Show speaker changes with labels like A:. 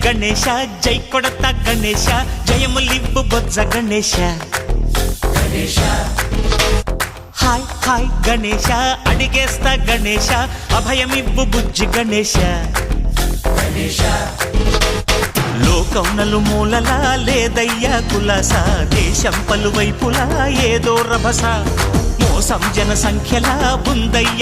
A: గణేశ జై కొడత గణేశ జయములివ్వు బొజ్జ Ganesha hi hi Ganesha అడిగేస్తా Ganesha అభయమివ్వు బుజ్జి గణేశ లోకం నలుమూలలా లేదయ్యా కులాస దేశం పలువైపులా ఏదో రభస మోసం జన సంఖ్యలా ఉందయ్యా